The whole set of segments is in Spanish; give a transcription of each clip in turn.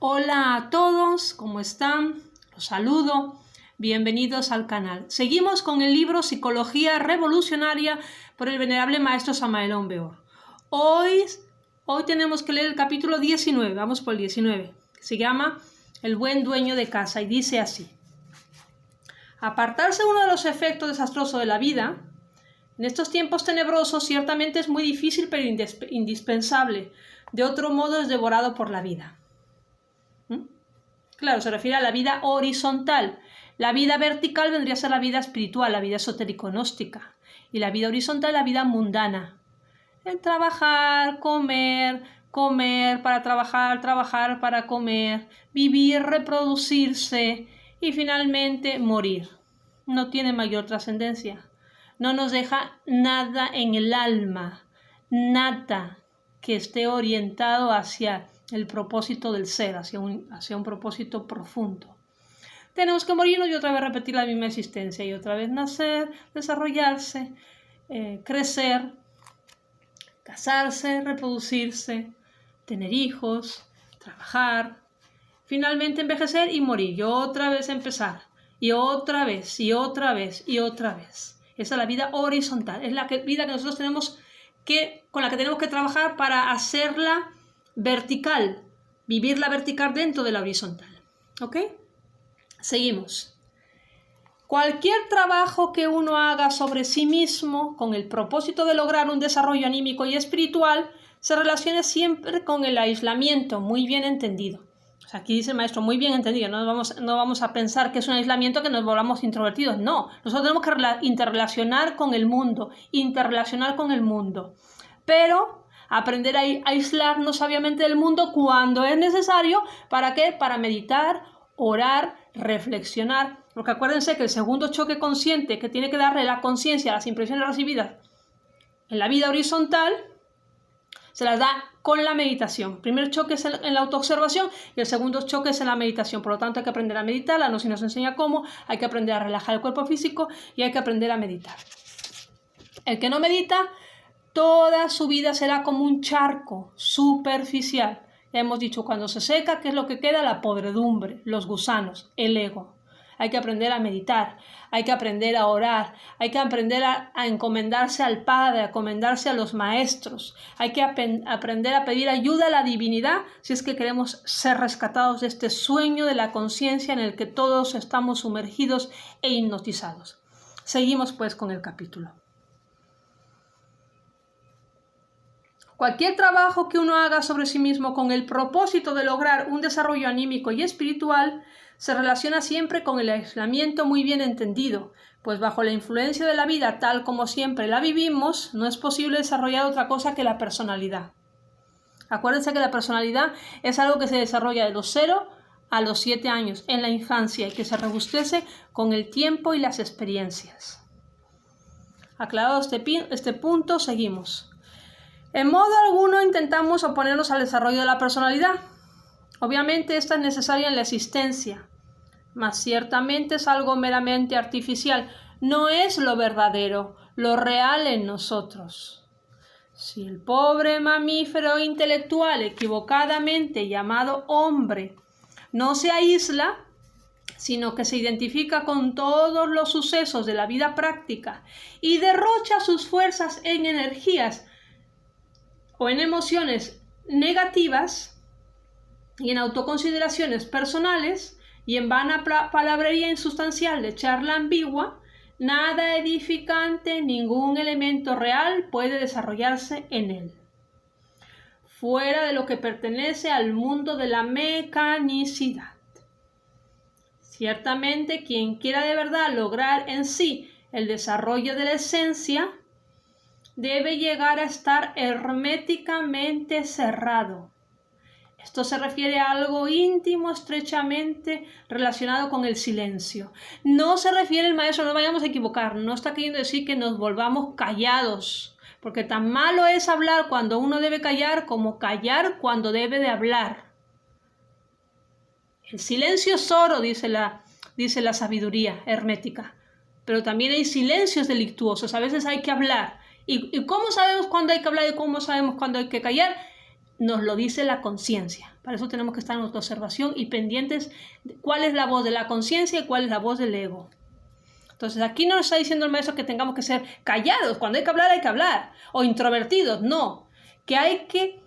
Hola a todos, ¿cómo están? Los saludo, bienvenidos al canal. Seguimos con el libro Psicología Revolucionaria por el venerable maestro Samael Aun Weor. Hoy tenemos que leer el capítulo 19, vamos por el 19, que se llama El buen dueño de casa y dice así. Apartarse uno de los efectos desastrosos de la vida, en estos tiempos tenebrosos ciertamente es muy difícil pero indispensable, de otro modo es devorado por la vida. Claro, se refiere a la vida horizontal. La vida vertical vendría a ser la vida espiritual, la vida esotérico-gnóstica. Y la vida horizontal, la vida mundana. El trabajar, comer, comer para trabajar, trabajar para comer, vivir, reproducirse y finalmente morir. No tiene mayor trascendencia. No nos deja nada en el alma, nada que esté orientado hacia el propósito del ser, hacia un propósito profundo. Tenemos que morirnos y otra vez repetir la misma existencia y otra vez nacer, desarrollarse, crecer, casarse, reproducirse, tener hijos, trabajar, finalmente envejecer y morir y otra vez empezar y otra vez y otra vez y otra vez. Esa es la vida horizontal, es la vida que nosotros con la que tenemos que trabajar para hacerla vertical, vivirla vertical dentro de la horizontal. ¿Ok? Seguimos. Cualquier trabajo que uno haga sobre sí mismo con el propósito de lograr un desarrollo anímico y espiritual se relaciona siempre con el aislamiento, muy bien entendido. O sea, aquí dice el maestro, muy bien entendido, no vamos a pensar que es un aislamiento que nos volvamos introvertidos, no, nosotros tenemos que interrelacionar con el mundo, pero aprender a aislarnos sabiamente del mundo cuando es necesario, ¿para qué? Para meditar, orar, reflexionar, porque acuérdense que el segundo choque consciente que tiene que darle la conciencia a las impresiones recibidas en la vida horizontal, se las da con la meditación. El primer choque es en la autoobservación y el segundo choque es en la meditación. Por lo tanto, hay que aprender a meditar. La Gnosis nos enseña cómo. Hay que aprender a relajar el cuerpo físico y hay que aprender a meditar. El que no medita, toda su vida será como un charco superficial. Ya hemos dicho, cuando se seca, ¿qué es lo que queda? La podredumbre, los gusanos, el ego. Hay que aprender a meditar, hay que aprender a orar, hay que aprender a encomendarse al Padre, a encomendarse a los maestros. Hay que aprender a pedir ayuda a la divinidad si es que queremos ser rescatados de este sueño de la conciencia en el que todos estamos sumergidos e hipnotizados. Seguimos pues con el capítulo. Cualquier trabajo que uno haga sobre sí mismo con el propósito de lograr un desarrollo anímico y espiritual se relaciona siempre con el aislamiento muy bien entendido, pues bajo la influencia de la vida tal como siempre la vivimos, no es posible desarrollar otra cosa que la personalidad. Acuérdense que la personalidad es algo que se desarrolla de los 0 a los 7 años en la infancia y que se robustece con el tiempo y las experiencias. Aclarado este punto, seguimos. En modo alguno intentamos oponernos al desarrollo de la personalidad. Obviamente esta es necesaria en la existencia, mas ciertamente es algo meramente artificial, no es lo verdadero, lo real en nosotros. Si el pobre mamífero intelectual equivocadamente llamado hombre no se aísla, sino que se identifica con todos los sucesos de la vida práctica y derrocha sus fuerzas en energías o en emociones negativas y en autoconsideraciones personales y en vana palabrería insustancial de charla ambigua, nada edificante, ningún elemento real puede desarrollarse en él. Fuera de lo que pertenece al mundo de la mecanicidad. Ciertamente, quien quiera de verdad lograr en sí el desarrollo de la esencia, debe llegar a estar herméticamente cerrado. Esto se refiere a algo íntimo, estrechamente relacionado con el silencio. No se refiere el maestro, no vayamos a equivocar, no está queriendo decir que nos volvamos callados, porque tan malo es hablar cuando uno debe callar como callar cuando debe de hablar. El silencio es oro, dice la sabiduría hermética, pero también hay silencios delictuosos, a veces hay que hablar. ¿Y cómo sabemos cuándo hay que hablar y cómo sabemos cuándo hay que callar? Nos lo dice la conciencia. Para eso tenemos que estar en autoobservación y pendientes de cuál es la voz de la conciencia y cuál es la voz del ego. Entonces aquí no nos está diciendo el maestro que tengamos que ser callados, cuando hay que hablar, o introvertidos, no, que hay que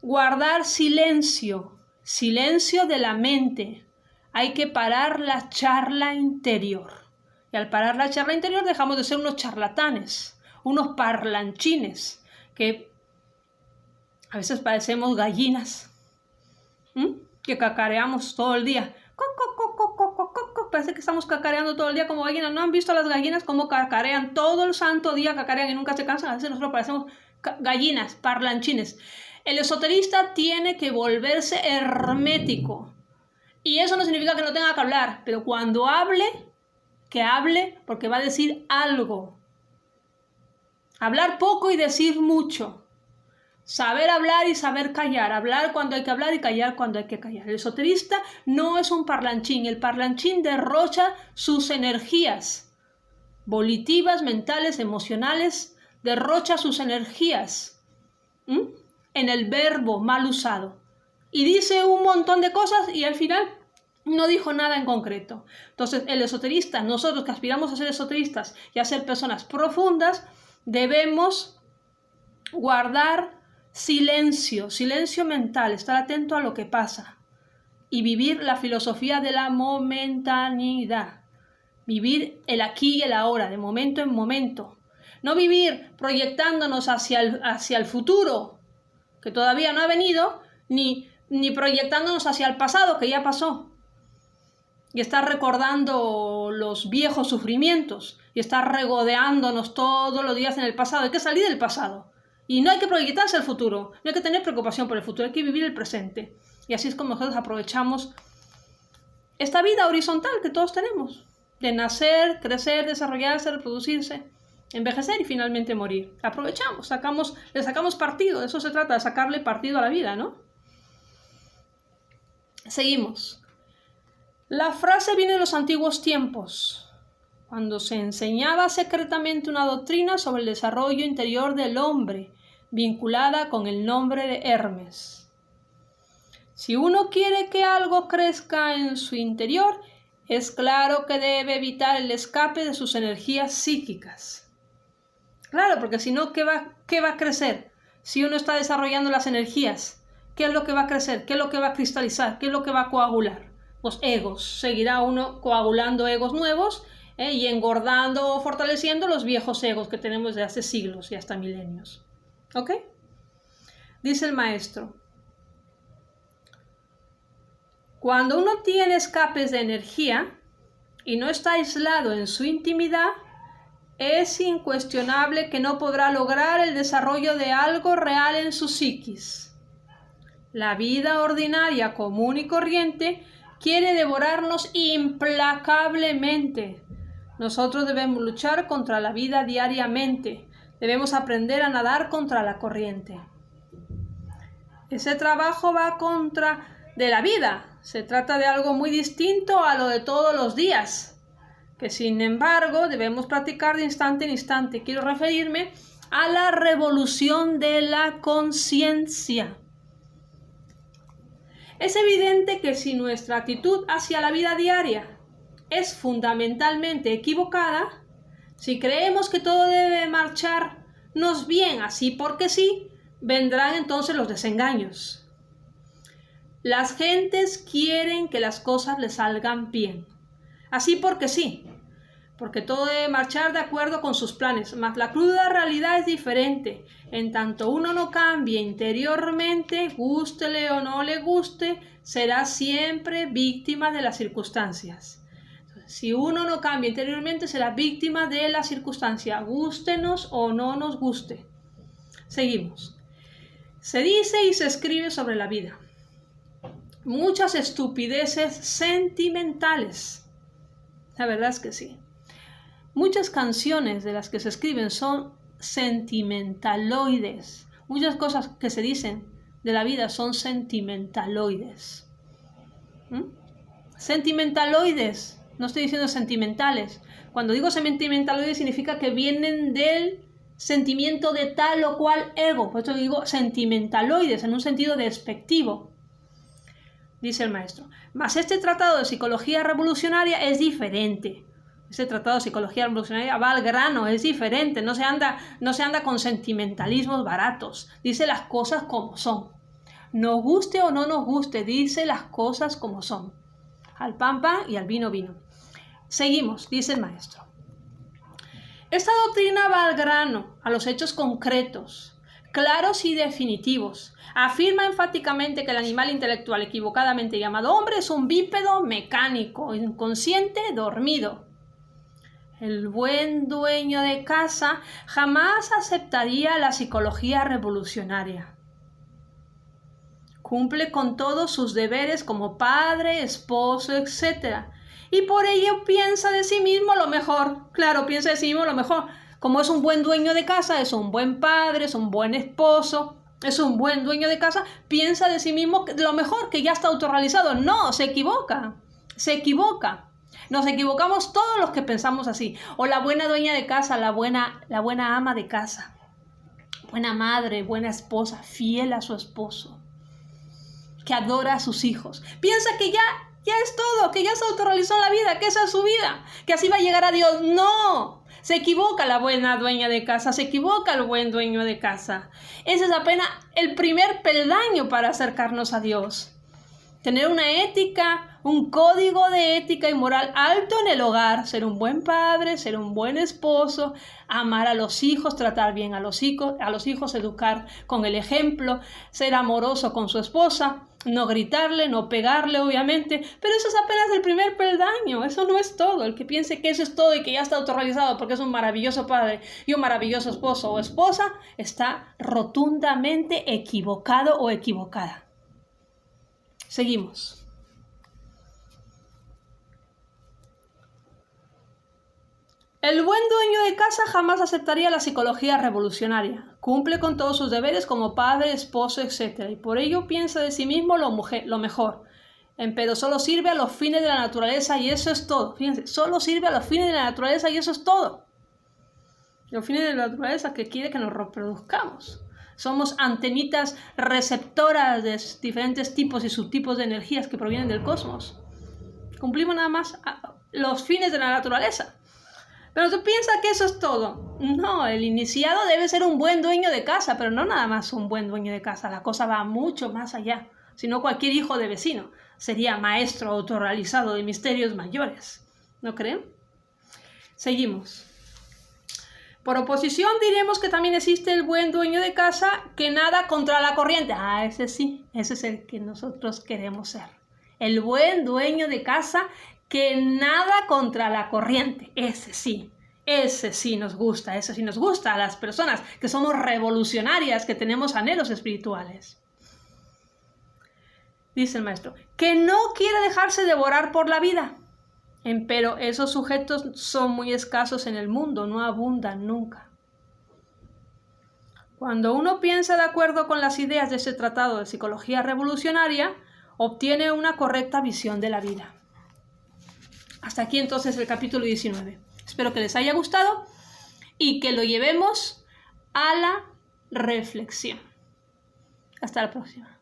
guardar silencio, silencio de la mente, hay que parar la charla interior. Y al parar la charla interior dejamos de ser unos charlatanes, unos parlanchines, que a veces parecemos gallinas, que cacareamos todo el día. Parece que estamos cacareando todo el día como gallinas. ¿No han visto a las gallinas cómo cacarean? Todo el santo día cacarean y nunca se cansan. A veces nosotros parecemos gallinas, parlanchines. El esoterista tiene que volverse hermético. Y eso no significa que no tenga que hablar. Pero cuando hable, que hable porque va a decir algo. Hablar poco y decir mucho. Saber hablar y saber callar. Hablar cuando hay que hablar y callar cuando hay que callar. El esoterista no es un parlanchín. El parlanchín derrocha sus energías volitivas, mentales, emocionales. Derrocha sus energías en el verbo mal usado. Y dice un montón de cosas y al final no dijo nada en concreto. Entonces el esoterista, nosotros que aspiramos a ser esoteristas y a ser personas profundas, debemos guardar silencio, silencio mental, estar atento a lo que pasa y vivir la filosofía de la momentaneidad, vivir el aquí y el ahora, de momento en momento, no vivir proyectándonos hacia el futuro, que todavía no ha venido, ni proyectándonos hacia el pasado, que ya pasó, y estar recordando los viejos sufrimientos, y estar regodeándonos todos los días en el pasado. Hay que salir del pasado. Y no hay que proyectarse al futuro, no hay que tener preocupación por el futuro, hay que vivir el presente. Y así es como nosotros aprovechamos esta vida horizontal que todos tenemos, de nacer, crecer, desarrollarse, reproducirse, envejecer y finalmente morir. Aprovechamos, le sacamos partido, de eso se trata, de sacarle partido a la vida, ¿no? Seguimos. La frase viene de los antiguos tiempos, cuando se enseñaba secretamente una doctrina sobre el desarrollo interior del hombre, vinculada con el nombre de Hermes. Si uno quiere que algo crezca en su interior, es claro que debe evitar el escape de sus energías psíquicas. Claro, porque si no, ¿qué va a crecer? Si uno está desarrollando las energías, ¿qué es lo que va a crecer? ¿Qué es lo que va a cristalizar? ¿Qué es lo que va a coagular? Los egos. Seguirá uno coagulando egos nuevos, y engordando o fortaleciendo los viejos egos que tenemos de hace siglos y hasta milenios. ¿Ok? Dice el maestro, cuando uno tiene escapes de energía y no está aislado en su intimidad, es incuestionable que no podrá lograr el desarrollo de algo real en su psiquis. La vida ordinaria, común y corriente quiere devorarnos implacablemente. Nosotros debemos luchar contra la vida diariamente. Debemos aprender a nadar contra la corriente. Ese trabajo va contra de la vida. Se trata de algo muy distinto a lo de todos los días, que sin embargo debemos practicar de instante en instante. Quiero referirme a la revolución de la conciencia. Es evidente que si nuestra actitud hacia la vida diaria es fundamentalmente equivocada, si creemos que todo debe marcharnos bien así porque sí, vendrán entonces los desengaños. Las gentes quieren que las cosas les salgan bien, así porque sí, porque todo debe marchar de acuerdo con sus planes, mas la cruda realidad es diferente. En tanto uno no cambie interiormente, gústele o no le guste, será siempre víctima de las circunstancias. Si uno no cambia interiormente, será víctima de la circunstancia, gústenos o no nos guste. Seguimos. Se dice y se escribe sobre la vida muchas estupideces sentimentales. La verdad es que sí. Muchas canciones de las que se escriben son sentimentaloides. Muchas cosas que se dicen de la vida son sentimentaloides. Sentimentaloides. No estoy diciendo sentimentales. Cuando digo sentimentaloides significa que vienen del sentimiento de tal o cual ego. Por eso digo sentimentaloides en un sentido despectivo. dice el maestro. Mas este tratado de psicología revolucionaria es diferente. Este tratado de psicología revolucionaria va al grano, es diferente, no se anda con sentimentalismos baratos, dice las cosas como son. Nos guste o no nos guste, dice las cosas como son. Al pan pan y al vino vino. Seguimos, dice el maestro. Esta doctrina va al grano, a los hechos concretos, claros y definitivos. Afirma enfáticamente que el animal intelectual equivocadamente llamado hombre es un bípedo mecánico, inconsciente, dormido. El buen dueño de casa jamás aceptaría la psicología revolucionaria. Cumple con todos sus deberes como padre, esposo, etc. Y por ello piensa de sí mismo lo mejor. Claro, piensa de sí mismo lo mejor. Como es un buen dueño de casa, es un buen padre, es un buen esposo, es un buen dueño de casa, piensa de sí mismo lo mejor, que ya está autorrealizado. No, se equivoca. Se equivoca. Nos equivocamos todos los que pensamos así. O la buena dueña de casa, la buena ama de casa. Buena madre, buena esposa, fiel a su esposo. Que adora a sus hijos. Piensa que ya es todo, que ya se autorrealizó en la vida, que esa es su vida, que así va a llegar a Dios. ¡No! Se equivoca la buena dueña de casa, se equivoca el buen dueño de casa. Ese es apenas el primer peldaño para acercarnos a Dios. Tener una ética, un código de ética y moral alto en el hogar, ser un buen padre, ser un buen esposo, amar a los hijos, tratar bien a los hijos, educar con el ejemplo, ser amoroso con su esposa, no gritarle, no pegarle, obviamente, pero eso es apenas el primer peldaño, eso no es todo. El que piense que eso es todo y que ya está autorrealizado porque es un maravilloso padre y un maravilloso esposo o esposa, está rotundamente equivocado o equivocada. Seguimos. El buen dueño de casa jamás aceptaría la psicología revolucionaria. Cumple con todos sus deberes como padre, esposo, etc. Y por ello piensa de sí mismo lo mejor. Empero solo sirve a los fines de la naturaleza y eso es todo. Fíjense, solo sirve a los fines de la naturaleza y eso es todo. Los fines de la naturaleza que quiere que nos reproduzcamos. Somos antenitas receptoras de diferentes tipos y subtipos de energías que provienen del cosmos. Cumplimos nada más los fines de la naturaleza. Pero tú piensas que eso es todo. No, el iniciado debe ser un buen dueño de casa, pero no nada más un buen dueño de casa. La cosa va mucho más allá. Si no, cualquier hijo de vecino sería maestro autorrealizado de misterios mayores. ¿No creen? Seguimos. Por oposición diremos que también existe el buen dueño de casa que nada contra la corriente. Ese sí, ese es el que nosotros queremos ser. El buen dueño de casa que nada contra la corriente. Ese sí nos gusta a las personas que somos revolucionarias, que tenemos anhelos espirituales. Dice el maestro, que no quiere dejarse devorar por la vida. Empero esos sujetos son muy escasos en el mundo, no abundan nunca. Cuando uno piensa de acuerdo con las ideas de ese tratado de psicología revolucionaria, obtiene una correcta visión de la vida. Hasta aquí entonces el capítulo 19. Espero que les haya gustado y que lo llevemos a la reflexión. Hasta la próxima.